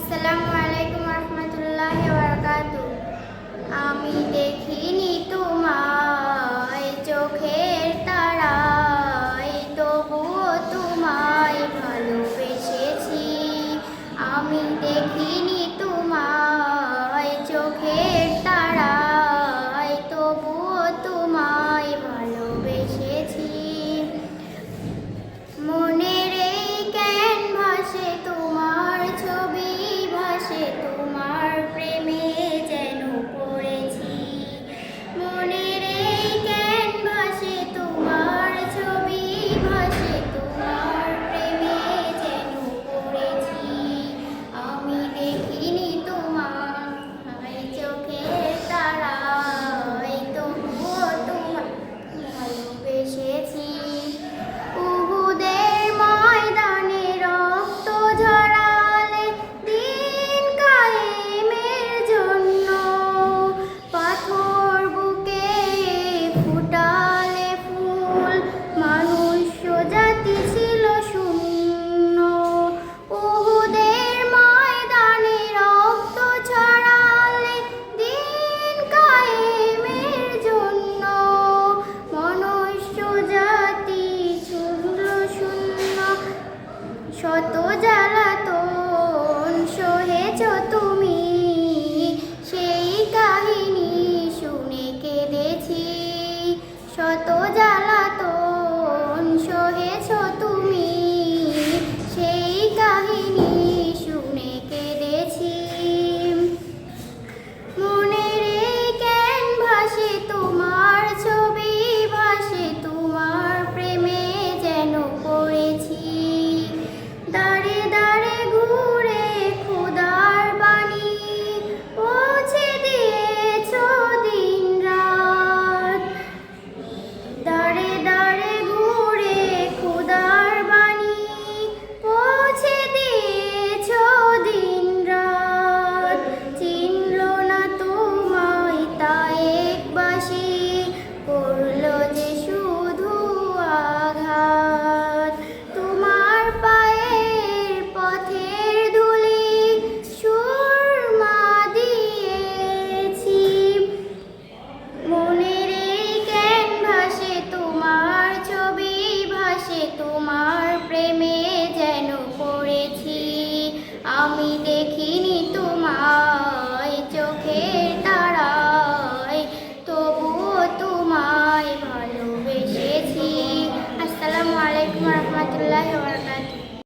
আসসালামু আলাইকুম রহমতুল্লাহি ওয়া বারাকাতুহু। আমি দেখিনি তোমায় চোখের তারায়, তবুও তোমায় ভালোবেসেছি। আমি দেখিনি তোমায় চোখের তারায়, তবুও তোমায় ভালোবেসেছি। মনের এই ক্যানভাসে তোমার ছবি ভাসে, তোমার প্রেমে যেন পড়েছি। মনের এই ক্যানভাসে তোমার ছবি ভাসে, তোমার প্রেমে যেন পড়েছি। আমি দেখিনি তোমায় চোখের তারায়, তবুও তোমায় ভালোবেসেছি। শত জ্বালাতন সহেছ তুমি, সেই কাহিনী শুনে কেঁদেছি। শত জ্বালাতন সহেছ তুমি, সেই কাহিনী শুনে কেঁদেছি। মনের এই ক্যানভাসে তোমার ছবি ভাসে, তোমার প্রেমে যেন পড়েছি। দাঁড়ে দাঁড়ে ঘুরে খোদার বাণী পৌঁছে দিয়েছ দিন রাত। দাঁড়ে দাঁড়ে ঘুরে খোদার বাণী পৌঁছে দিয়েছ দিন রাত। চিনল না তোমায় তাই একবাসী, করল যে শুধু আঘাত। তোমার পায়ের পথের ধুলি সুরমা দিয়েছি। মনের এই ক্যানভাসে তোমার ছবি ভাসে, তোমার প্রেমে যেন পড়েছি। আমি দেখিনি তোমায় চোখের তারায়, তবুও তোমায় ভালোবেসেছি। আসসালামু আলাইকুম রহমতুল্লাহি ওয়া বারাকাতুহু।